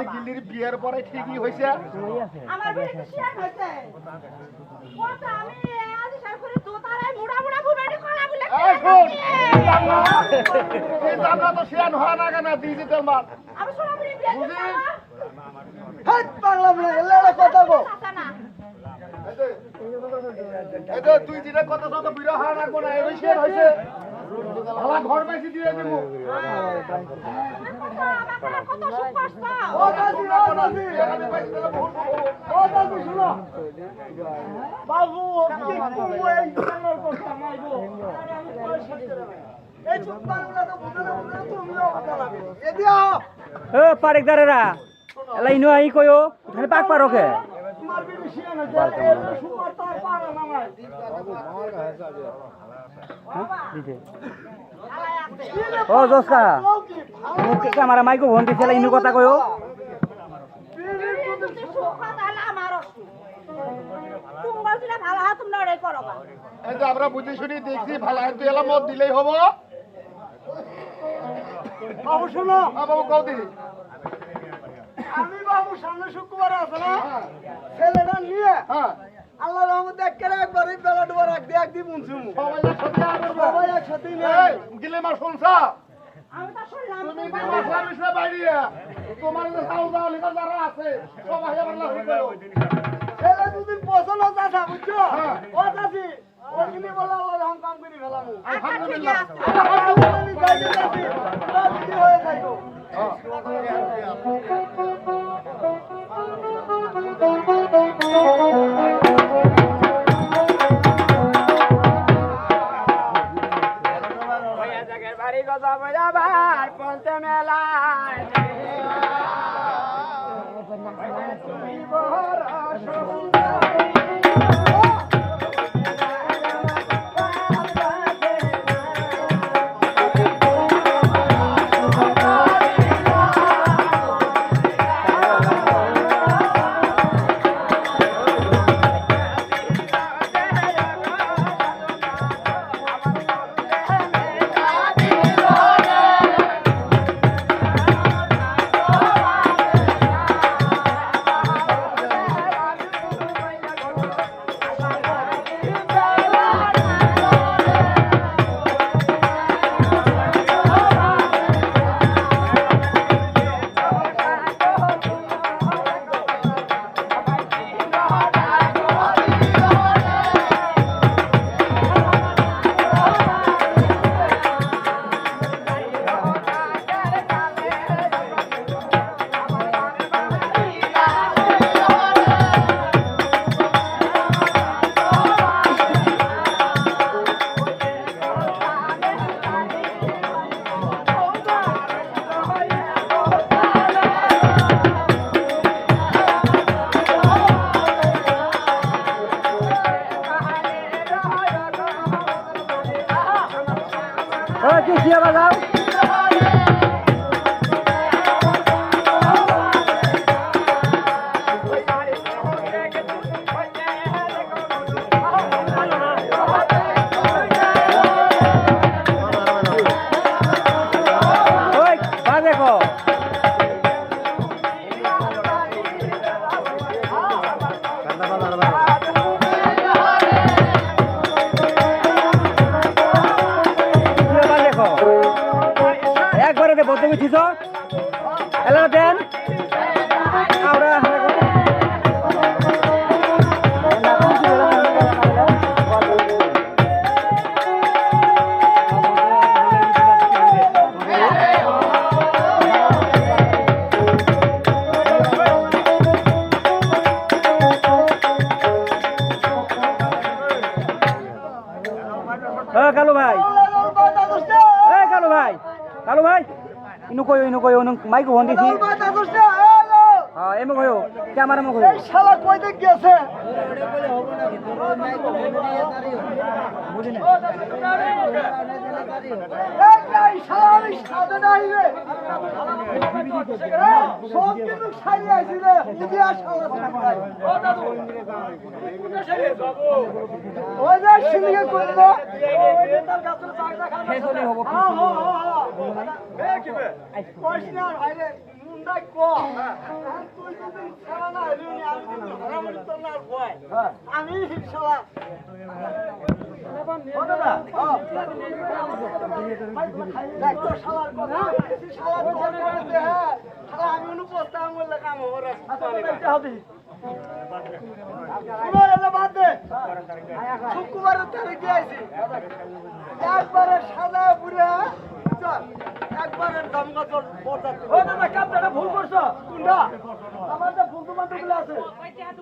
গিল্লির বিয়ের পরে ঠিকই হয়েছে ডিজিটাল মাল তুই যেটা কথা শত বিরহ হারা রাখবো না এই শেয়ার হয়েছে ভালো ঘর পাইছি দিয়ে দিব বাবু পারেকদারেরা এলা ইনো আই কয়ো খালি পাক পারোকে ও জোসকা ক্যামেরা মাইকো ফোন দিছে এলা ইনো কথা কয়ো আমরা বুঝে শুনি দেখছি ভালো তুই এলা মত দিলেই হবো বাবু শোনো বাবু কৌদি আমি বাবু সামনে শুক্রবার আছে না ছেলেটা নিয়ে আল্লাহ রহমতে একবারে বেলা ডোবা রাখ দিয়ে একদিন মুনছুম সবাই একসাথে গিলে মার শুনছা আমি তো শুনলাম তুমি মার সার্ভিস না বাইরে তোমার যে সাউদা লিখা যারা আছে সবাই আবার লাহি করো ছেলে দুদিন পছন্দ চাচা বুঝছো ও চাচি ওইখানে বলে আল্লাহ রহম কাম করি ফেলাম আলহামদুলিল্লাহ আলহামদুলিল্লাহ হয়ে যাইতো বাড়ি কথা বোঝাবার পৌঁছে মেলায় বলতে বুঝিস এলা দেন আমরা কালু ভাই কালু ভাই ইনু কই মাইক ফোন দিছি হ্যাঁ এই মুখ হইও ক্যামেরা মুখ এই শালা কই দিক গেছে এই শালা আমি সাদে নাই রে সব কিছু ছাড়িয়ে আইছি রে বুঝি আর শালা ও দাদু ওই যে সিলিকে করব ওই যে তার গাছের চাকরা খাবে ফেসলি হবো হ্যাঁ হ্যাঁ কি বে কইছনা ভাই রে মুন্ডা কো তুই যদি ছাড়া না হইলি আমি কিন্তু হারামুড়ি তোর না ভয় আমি শালা ও দাদা দেখ তো শালার কথা শালা কথা বলতে হ্যাঁ শালা আমি অনুপস্থিত আমি বললে কাম হবে রাস্তা হবে বাদ দে শুক্রবারের তারিখে আইছি একবারে সাদা পুরা চল একবারে দমকা চল ও দাদা কাপটা ভুল করছো কোনটা আমার যে বন্ধু বান্ধব গুলো আছে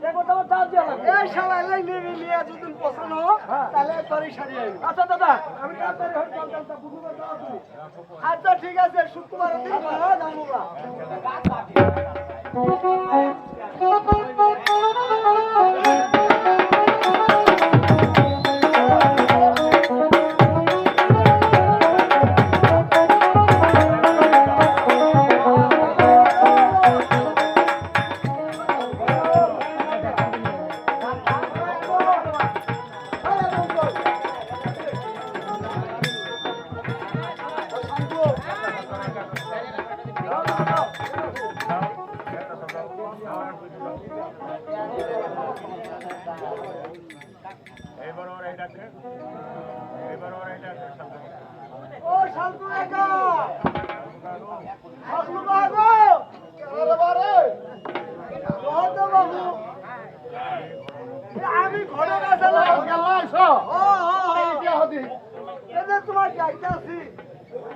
দেখো তোমার দাঁত দিয়া লাগে এই শালা এলাই নিয়ে যদি পছন্দ তাহলে একবারে সারিয়ে আইবি আচ্ছা দাদা আমি কাপটারে হল চল বুঝুবার দাও তুমি আচ্ছা ঠিক আছে শুক্রবারের দিন যাবো ও শান্তু একা শান্তু বাবু আরে বারে কত বাবু আমি ঘরে গেছিলাম গেলাইছো ও এই কি হদি এদের তোমার যাইতে আছি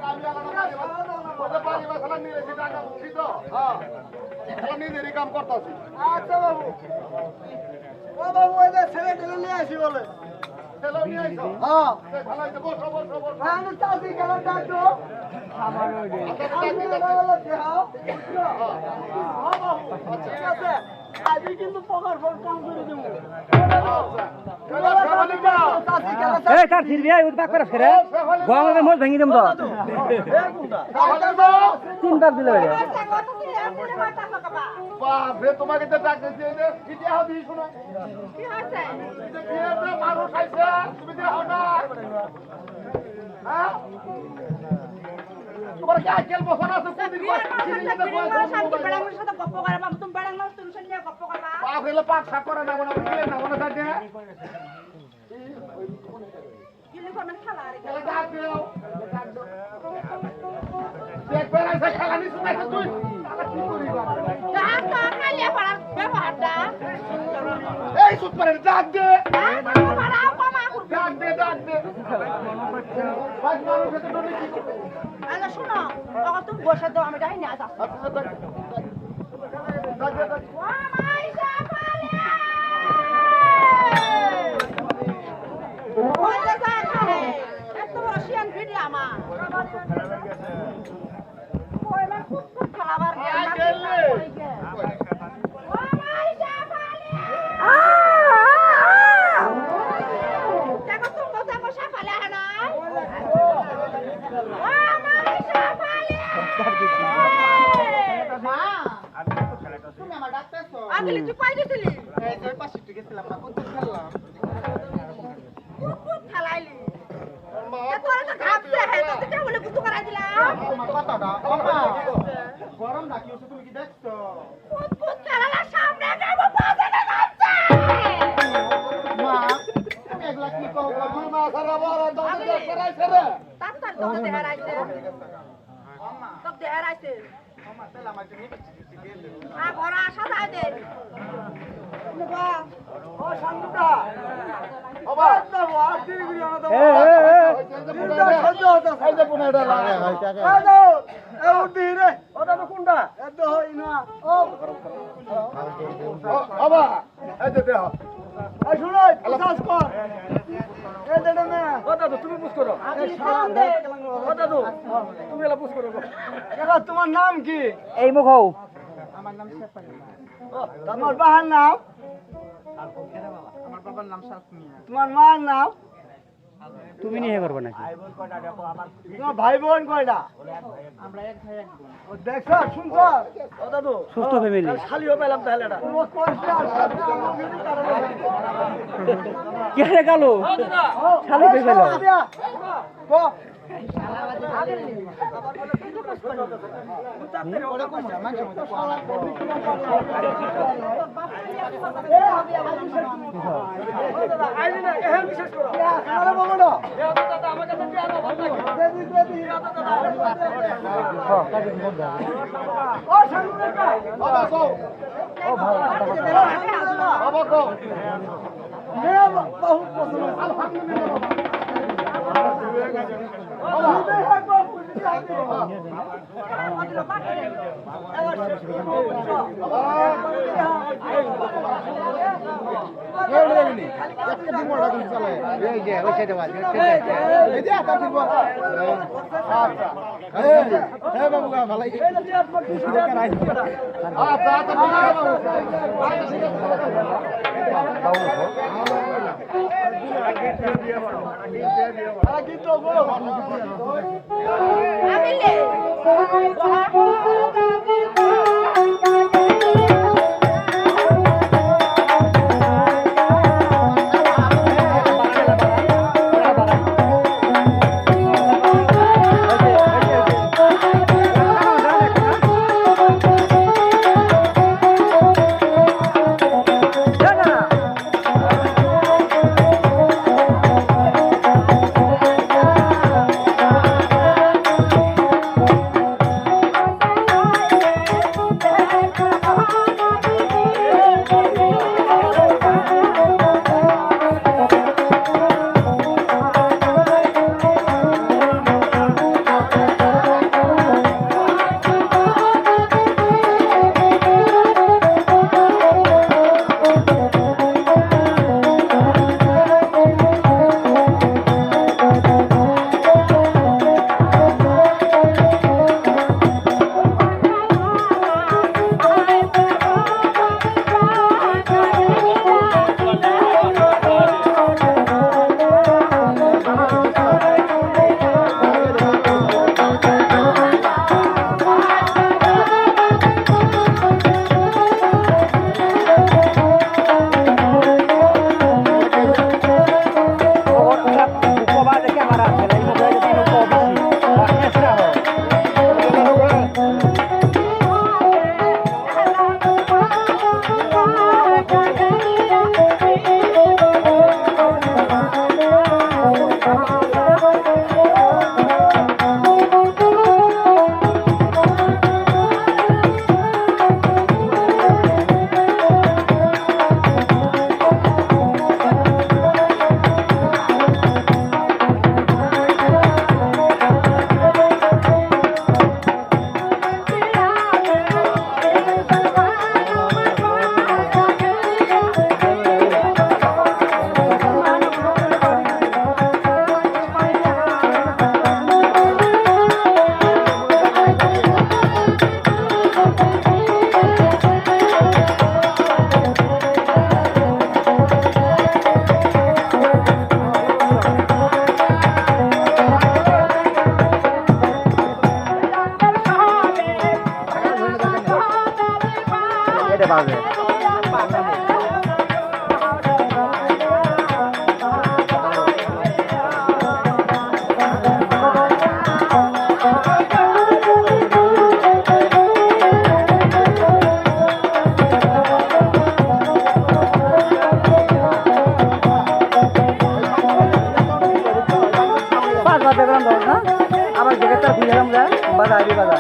আমি আলাদা পারি বাসলা নিয়ে এসে টাকা দিছি তো হ্যাঁ আমি নিজেরই কাম করতেছি আচ্ছা বাবু ও বাবু এদের ছেলে ঠেলে নিয়ে আসি বলে ছেলে নিয়ে আইছো হ্যাঁ ভালো হইছে বসো আমি চাষি কেন ডাকছো আমার ওই ঠিক আছে আজই কিন্তু পকার ফল কাম করে দেবো এই তার ফিরবি আই উঠবা করে ফেরে গঙ্গাতে মোজ ভেঙে দেব তো তিন বাগ দিলে রে বাপ রে তোমাকে তো ডাক দিতে দে কি দিয়া হবি শুনো কি হইছে এটা কি রে মানুষ খাইছে তুমি দিয়া হও না হ্যাঁ তোমার কি আজকাল বসনা আছে কোন দিন বাপ রে পাক সাক করে না বনা বুঝলে না বনা থাকে ডাক দিও দেখ বেলা সে খেলা নি শুনাই তুই তাহলে কি করিবা এই সুত করে ডাক দে ডাক দে ভাই মানুষ এত ডলে কি করবে আচ্ছা শোনো তখন তুমি বসে দাও আমি যাই না ডাক দে এত বড় শিয়ান ভিডিও আমার খুব খাবার আগলে তুই কই গেছিলি এই যে পাশে তুই গেছিলাম না কোন খেললাম খুব খেলাইলি তোরা তো ঘাপছে হে তো তুই বলে কুতু করাই দিলাম আমার কথাটা বাবা গরম না কি হচ্ছে তুমি কি দেখছো খুব খেলালা সামনে যাবো বাজে না ঘাপছে মা তুমি এগুলা কি কও গো মা সারা বড় দৌড় করাইছে রে তার তো দেহারাইছে তো দেহারাইছে মামা তাহলে আমাকে নিয়ে দিয়ে দে আ ঘরে আসা যায় দে ও শান্তটা বাবা দাও আর দিন গুলি আনা দাও এই যে পুনাটা লাগে হইতাকে এই দাও এই উঠি রে ওটা তো কোনটা এত হই না ও বাবা এই যে দেহ এই শুনো কাজ কর এই দেড় না ও দাদু তুমি পুশ করো এই সালাম দে ও দাদু তুমি এলা পুশ করো এলা তোমার নাম কি এই মুখ হও আমার নাম শেফালি। তোমার বাবার নাম? আমার বাবার নাম শাক মিয়া। তোমার মার নাম? তুমি নিয়ে করবে নাকি? তোমার ভাই বোন কয়টা? আমরা এক ভাই এক বোন। ও দেখছো শুনছো? ও দাদু সুস্থ ফ্যামিলি। খালিও পেলাম তাহলে এটা। কে রে কালো? শালি পেয়ে গেল। বাজে আবার জায়গাটা বুঝলাম যা বাজার বাজার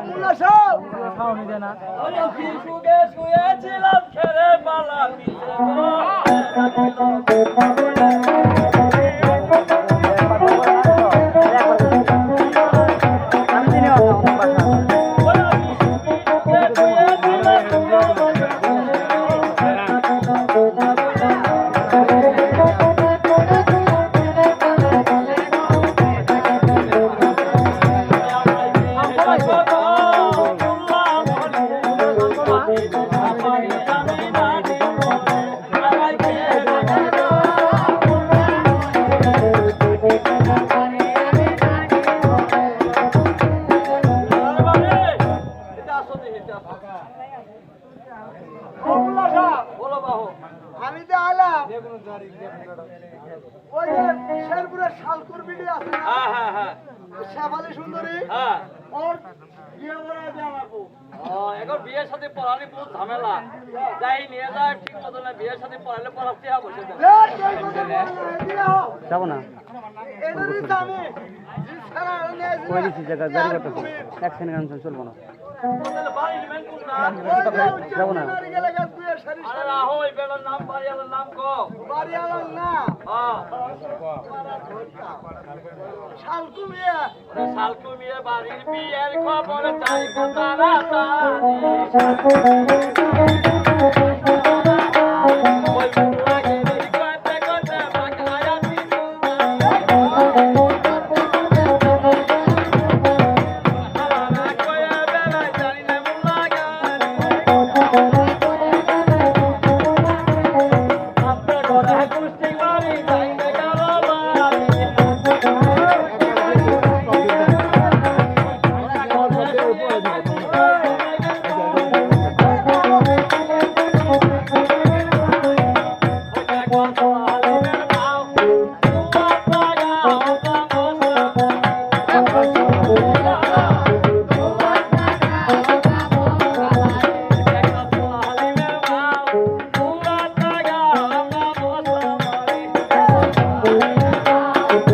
মুল্লা সাহেব খাওয়ানি দেয় না শুয়েছিলাম খেলে পালা আমি চিনি মুল্লা সাহেব বলো বাহু আমি যে আলাম ওই যে শেরপুরের শালকুর বিডি আছে না হ্যাঁ হ্যাঁ হ্যাঁ শেফালি সুন্দরী হ্যাঁ ওর বিয়ে করা দিয়ে আমাকে এখন বিয়ের সাথে পড়ানি বহুত ঝামেলা যাই নিয়ে যায় ঠিক মতো না বিয়ের সাথে পড়ালে পড়াতে হবে সেটা যাবো না এটারই দামি কই দিছি জায়গা গাড়ি করতেছে এক সেকেন্ড চলবো না বাড়ি নেবেন কোনটা যাবো না আরে রাহো এই বেলার নাম বাড়িওয়ালার নাম কো হ্যাঁ ওরে শালকু মিয়া বাড়ির বিয়ের খবর চাই গো তাড়াতাড়ি ওই মুখলাকে দেখি কইতে কইতে বাগলায়া দিনু না কইয়া বেলা জানি না মুলাগা আপনি ঘরে কুস্তি মারি যাইবে কারবারি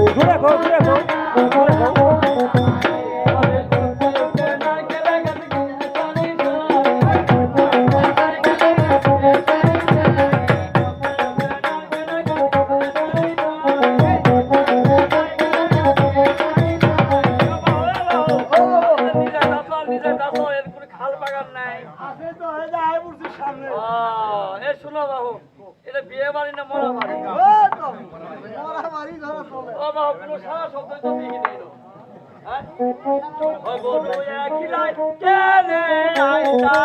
দূরে গো দূরে গো দূরে গো খাল বাগান নাই সামনে এ শুনো বাবু এটা বিয়ে বাড়ি না মরা বাড়ি বাড়ি ধরা চলে ও বাবু কোনো সারা শব্দ তো দেখি নেই তো হ্যাঁ ও বলু একলাই কেনে আইতা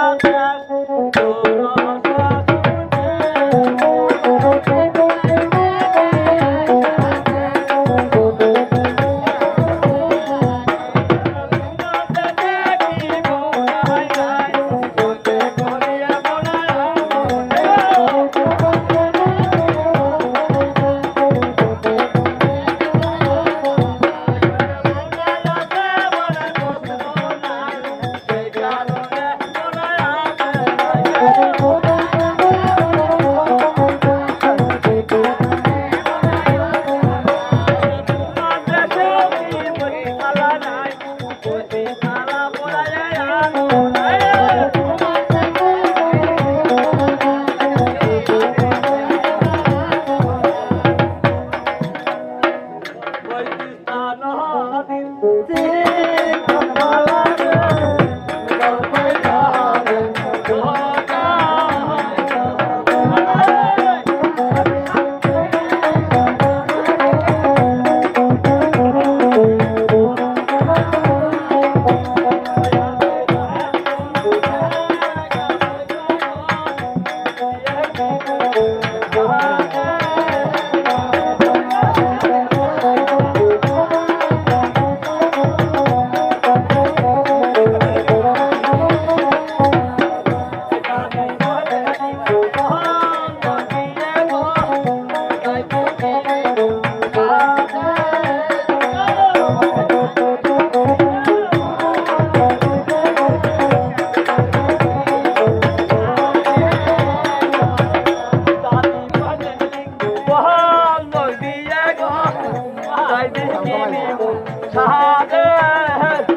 শাহাদাত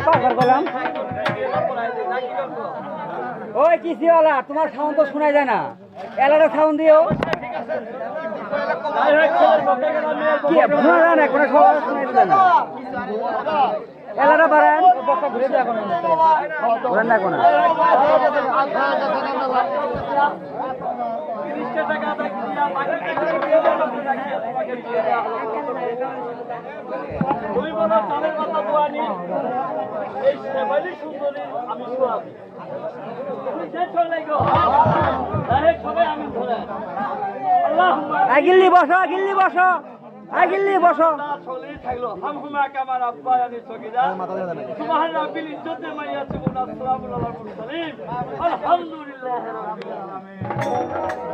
পাগল বললাম ওই কিসিওয়ালা তোমার সাউন্ড তো শোনা যায় না এলাকা সাউন্ড দিও কি শোনা যায় না কোনো শোনা যায় না এলাকা বাড়ান ঘুরেন না কোনো তুমি বলো চালের মাথা দোয়ানি এই সেবালি সুন্দরী আমি শোনাবি তুমি শেষ হয়ে নাই গো ডাইরেক্ট সবাই আমি ধরে আল্লাহ আগিল্লি বসো আগিল্লি বসো চলি থাকলো হামহুমা কামার আব্বা আনি সগিরা সুবহান রাব্বিল ইজ্জতি মা ইয়াসিফুন আসসালামু আলাল মুরসালিন আলহামদুলিল্লাহি রাব্বিল আলামিন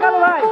কালু ভাই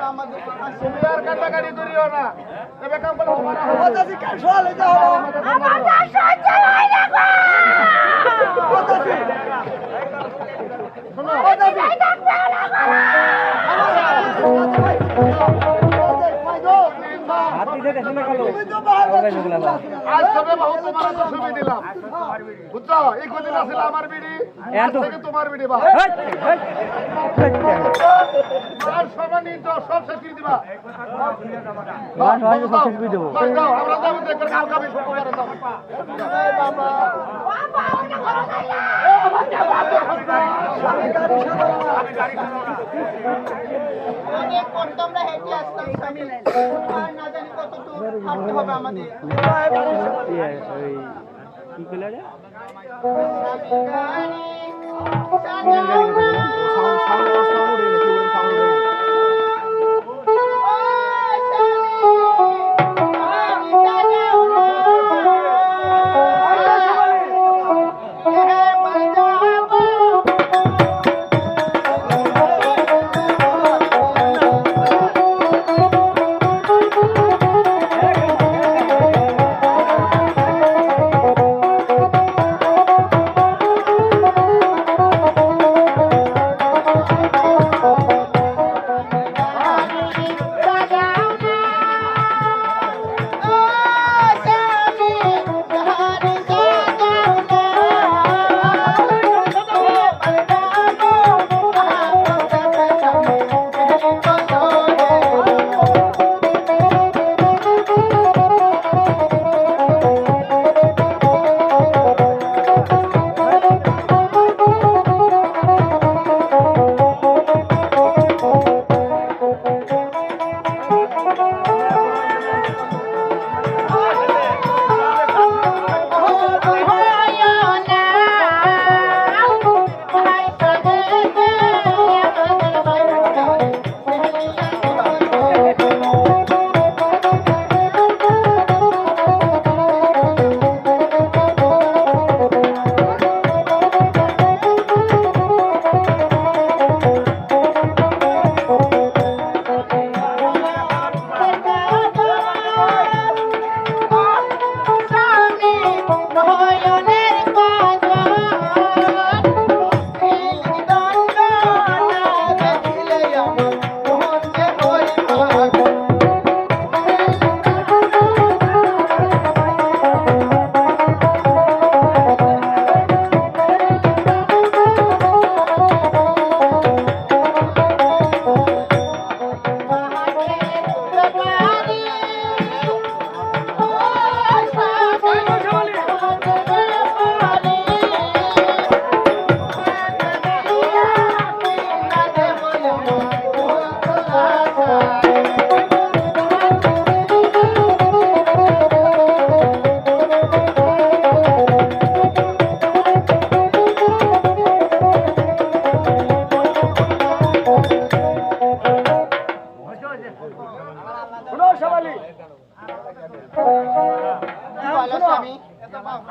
আমাদের তুমি আর কাটাকাটি করিও না এবে কাম করো তোমার বাতাসি কাল সকালে যাও আমার যা সহ্য হয় না গো বাতাসি শোনো বাতাসি যাই থাকবে না আজ তবে বহু তোমার তো ছবি দিলাম বুঝছো এই কদিন আসলে আমার বিড়ি আজ থেকে তোমার বিড়ি বা আর সম্মানিত সব শেষ করে দিবা বাস দাও আমরা যাবো দেখে কালকে আমি শুক্রবারে যাবো অনেক কষ্ট আমরা হেঁটে আসতাম স্বামী আর না জানি কত দূর হাঁটতে হবে আমাদের কি কইলা রে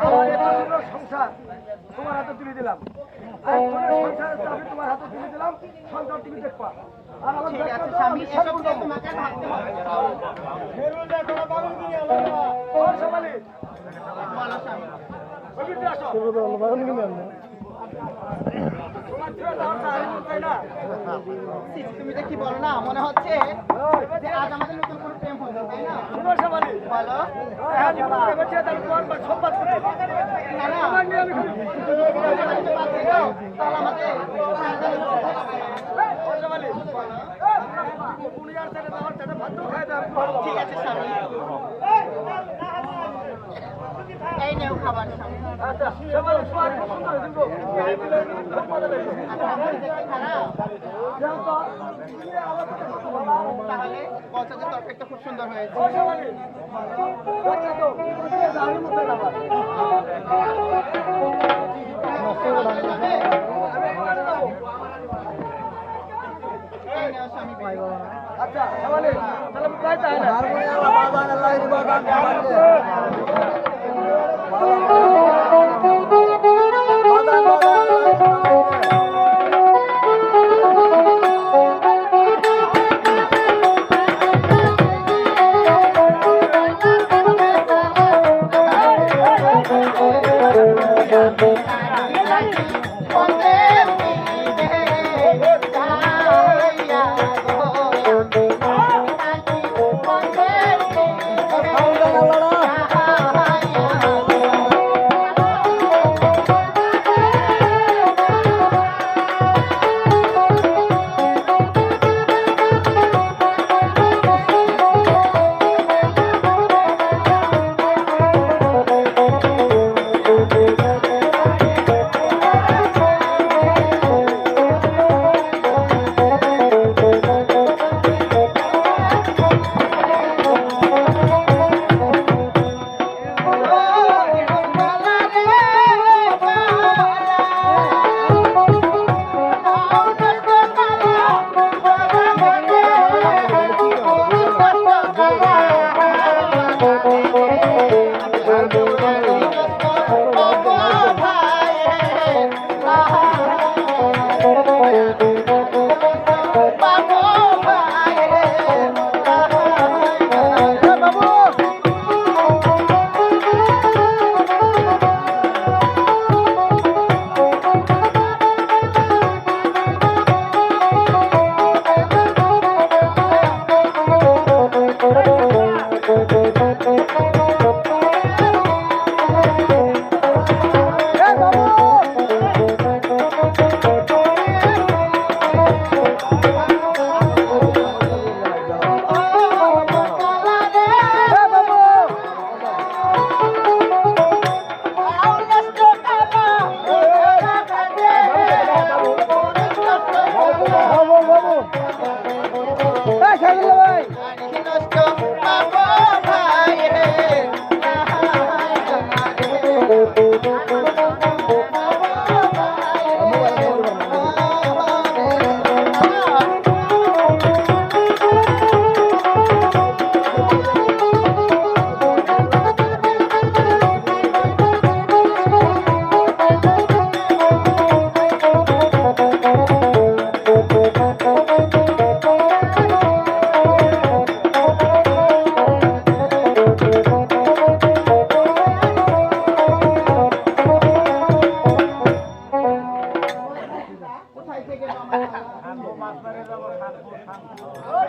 আমার এত সুন্দর সংসার তোমার হাতে তুলে দিলাম আর তোমার সংসারের চাবি তোমার হাতে তুলে দিলাম সংসার তুমি দেখবা আর আমার ঠিক আছে স্বামী এসব নিয়ে তোমাকে ভাবতে হবে ওর সবালি বলো স্বামী ওদিকে আসো তোমার ছেলে যাওয়ার তাই বলতে না তুমি তো কি বলো না মনে হচ্ছে যে আজ আমাদের নতুন কোনো প্রেম হলো তাই না শুনো সবালি বলো হ্যাঁ জীবন ভেবেছে তার তোমার সম্পদ করে না না আমার নিয়ে আমি তাহলে আমাদের ওর সবালি পুনিয়ার ছেলে যাওয়ার ছেলে ভাত খাই দাও ঠিক আছে স্বামী এই নেও খাবার স্বামী আচ্ছা সবালি সুন্দর সুন্দর দিবো আচ্ছা আমার দেখতে খারাপ যাও তো তাহলে বলছো যে তরকারিটা খুব সুন্দর হয়েছে ওর সবালি আচ্ছা তো জানি মতো না এই নেও স্বামী পাইবো আচ্ছা সবালি তাহলে আমি যাইতে হয় না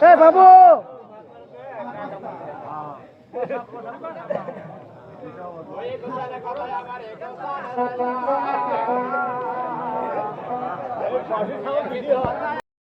এ বাবু